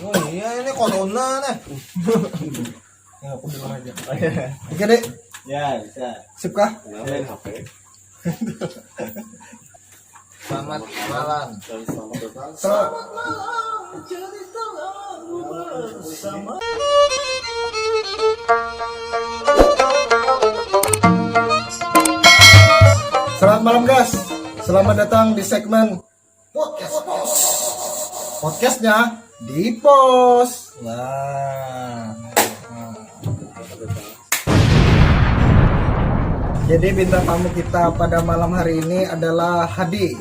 Oh iya ini corona nih. Ya aku bilang aja. Oke dek. Ya bisa. Sip kah? Main HP. Selamat malam. Selamat malam. Ceritalah bersama. Selamat malam guys. Selamat datang di segmen podcast pos. Podcastnya di pos. Jadi bintang tamu kita pada malam hari ini adalah Hadi.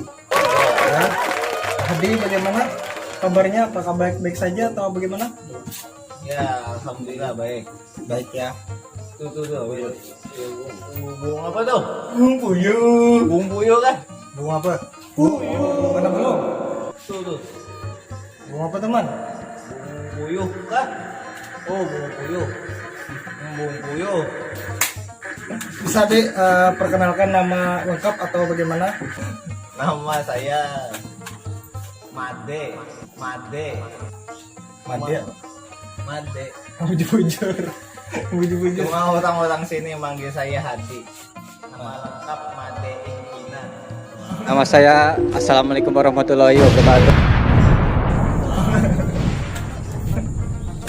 Ya. Hadi bagaimana kabarnya? Apakah baik-baik saja atau bagaimana? Ya, alhamdulillah baik. Baik ya. Tuh. Bunga apa tuh? Puyuh. Bunga puyuh kan? Bunga apa? Mana belum? Tuh. Bunga apa teman? Bunga puyuh kan? Oh, bunga puyuh. Bunga puyuh. Bisa diperkenalkan nama lengkap atau bagaimana? Nama saya Made. Made. Bujur-bujur. Cuma orang-orang sini manggil saya Hadi. Nama lengkap Made Ingkina. Nama saya Assalamualaikum warahmatullahi wabarakatuh.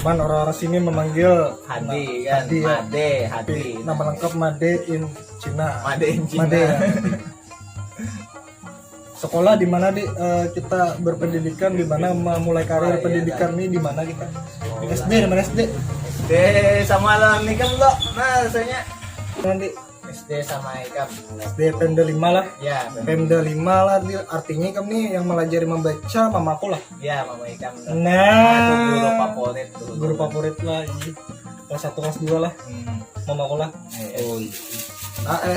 Cuman orang-orang sini memanggil Hadi kan? Hadi, ya. Hadi. Nama lengkap Made in Cina. Made in Cina. Made, ya. Sekolah di mana kita berpendidikan, di mana memulai karir pendidikan ini di mana kita? Di SD, di mana SD? SD sama Alam Nikam lo. Nah, rasanya Nanti SD sama Ikam. SD Pemda 5 lah. Ya, Pemda 5 lah, artinya kami yang melajari membaca mamaku lah. ya Mama Ikam. Nah, Itu guru favorit tuh. guru favorit lah. Kelas 1 kelas 2 lah, mamaku lah. Oh,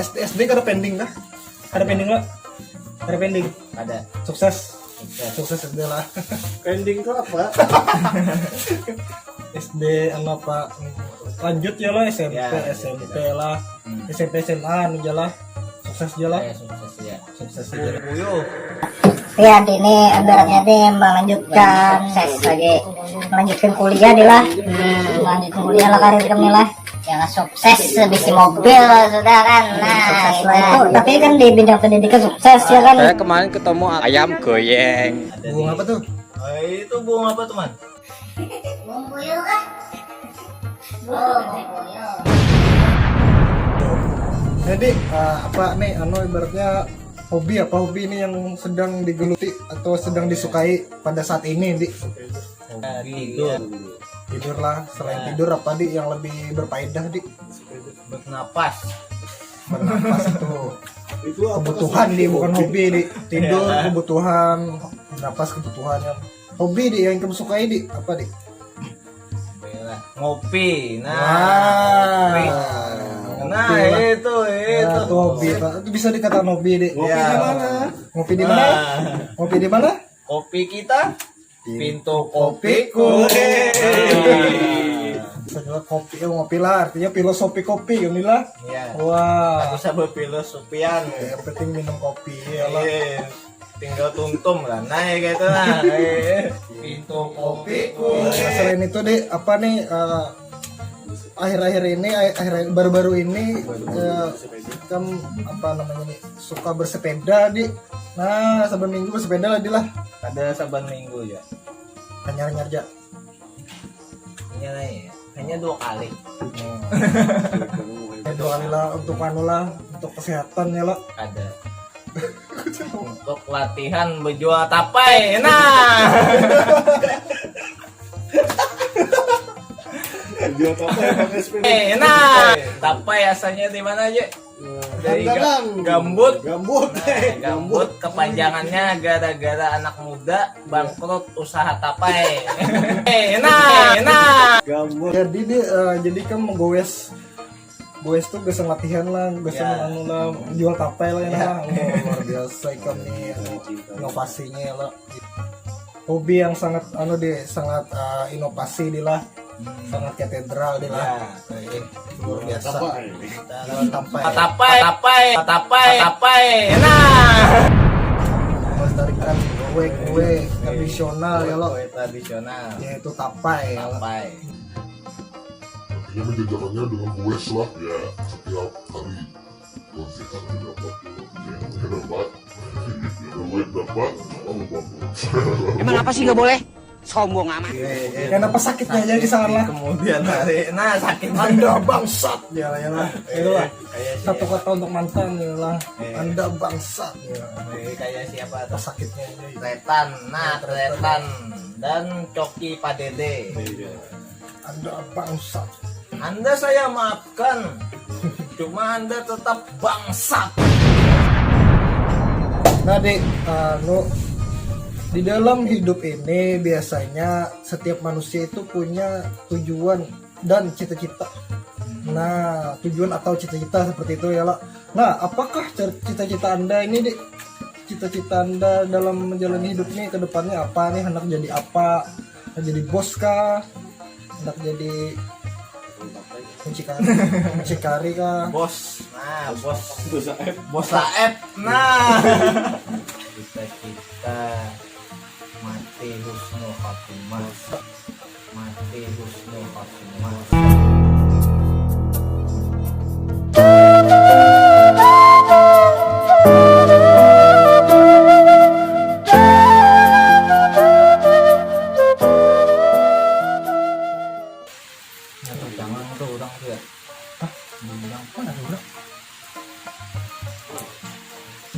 SD kada pending kah? Ada pending lah. Ada pending. ada. Sukses SD lah. Pending tuh apa? SD apa lanjut ya lah SMP Ya, SMP lah. SMP SMA anu jalah. Sukses jalah. Sukses ya. Sukses aja. Puyuh. Ya, ini ibaratnya dia melanjutkan melanjutkan kuliah dia lah, melanjutkan kuliah lah karir kami lah, yang sukses bisi mobil sudah kan, nah itu. Tapi kan di bidang pendidikan sukses ya kan. Saya kemarin ketemu ayam goyeng. Bunga apa tuh? Itu bunga apa teman? Bumbuyo kan? Oh, bumbuyo. Jadi apa nih anu ibaratnya hobi ini yang sedang digeluti atau sedang disukai pada saat ini di Tidur. lah. Selain tidur apa di yang lebih berfaedah di Bernapas. bernapas itu kebutuhan di bukan hobi di tidur kebutuhan, bernapas kebutuhan yang hobi di yang kamu sukai di apa di Ngopi. Nah, Itu hobi Pak. Itu bisa dikatakan hobi di ngopi di mana ngopi di mana Kopi kita pintu kopiku. bisa juga kopi ngopi lah artinya filosofi kopi ini lah. Iya. Wah, Aku sabar filosofian. yang penting minum kopi ya lah. Tinggal tuntum lah. Nah, gitu lah. Pintu kopiku. Nah, selain itu deh apa nih akhir-akhir ini baru-baru ini kan apa namanya nih suka bersepeda di saban minggu bersepeda lah di lah Ada saban minggu ya. nyar aja Hanya 2 kali. dua kali lah untuk anu lah untuk kesehatan ya lah. Ada. Untuk latihan berjual tapai. Nah. Tapai asalnya di mana aja? Dari gambut. Gambut kepanjangannya gara-gara anak muda bangkrut usaha tapai. Jadi jadi kan menggoes tuh gak latihan lah, gak anu lah jual tapai lah ya. Luar biasa ikan nih inovasinya ya lah. Hobi yang sangat sangat inovasi di lah. Sangat katedral di lah. Luar biasa. Tapai. Nah. Melestarikan kue tradisional ya lo, Kue tradisional. yaitu tapai ya lo. Tapai. Artinya menjajakannya dengan goes lah ya setiap hari. Konsisten dapat, dapat, Emang apa sih nggak boleh? Sombong amat. Kenapa sakitnya jadi salah? Kemudian hari, nah sakit Anda bangsat ya lah ya lah. Itu lah. Kayak Satu kata untuk mantan ya lah. Iya. Anda bangsat ya. kayak siapa Apa tuh? sakitnya jadi? Tretan, nah Tretan dan Coki Padede. Anda bangsat. Anda saya maafkan, cuma Anda tetap bangsat. Nah dek, di dalam hidup ini biasanya setiap manusia itu punya tujuan dan cita-cita. Nah, tujuan atau cita-cita seperti itu ya lah. Nah, apakah cita-cita Anda ini dek? Cita-cita Anda dalam menjalani hidup ini ke depannya apa nih? Hendak jadi apa? Hendak jadi bos kah? Hendak jadi mucikari kah? Bos, nah bos Saeb, nah cita-cita mati husnul khotimah, mati husnul khotimah. Jangan tuh orang tuh ya. Mana tuh, Bro?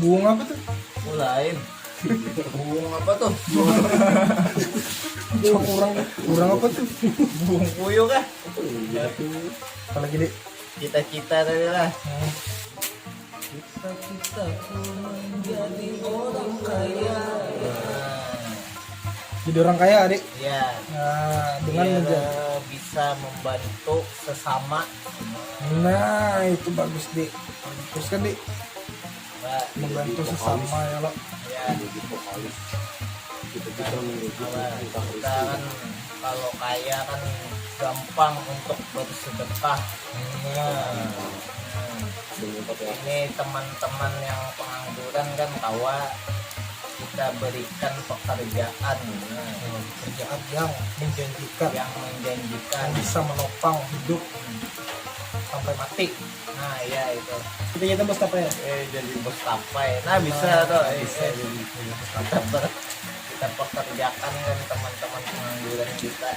Bunga apa tuh? Mulain. Buung apa tuh? Kurang apa tuh? Buung puyuh kah? Apalagi dek? Cita-cita tadi lah. Cita-citaku menjadi orang kaya. Jadi orang kaya adik. Ya, Nah, dengan biar menjadi. bisa membantu sesama. Nah, itu bagus dek. Terus kan dek, Mbak. membantu sesama ya lo. Ya, kita kan kalau kaya kan gampang untuk bersedekah. Ini teman-teman yang pengangguran kan kawa kita berikan pekerjaan, Kerjaan yang menjanjikan, yang menjanjikan, yang bisa menopang hidup sampai mati. nah ya itu Kita bos apa ya? jadi bos tapai. Nah bisa tuh Bisa eh, jadi kita pekerjakan kan teman-teman pengangguran kita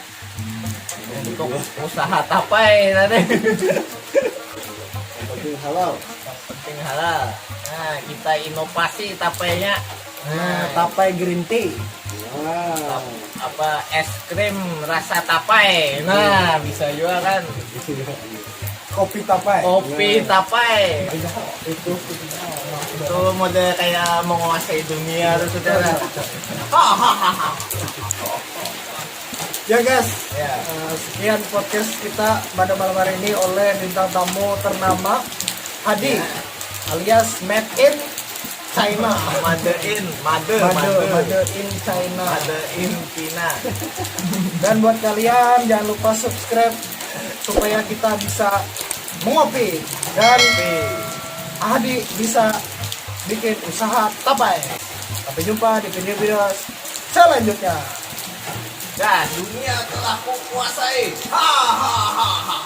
untuk usaha tapai tadi. Yang penting halal. Nah kita inovasi tapainya. Nah, tapai green tea. Apa es krim rasa tapai. Nah bisa juga kan. Kopi tapai. Kopi tapai. Itu Itu mode kayak menguasai dunia tuh saudara. Hahaha. ya guys, Ya. sekian podcast kita pada malam hari ini oleh bintang tamu ternama Hadi alias Made in China. Made in China. China. Dan buat kalian jangan lupa subscribe supaya kita bisa mengopi dan Hadi bisa bikin usaha tapai. Sampai jumpa di video selanjutnya. Dan dunia telah kukuasai. Ha ha ha ha.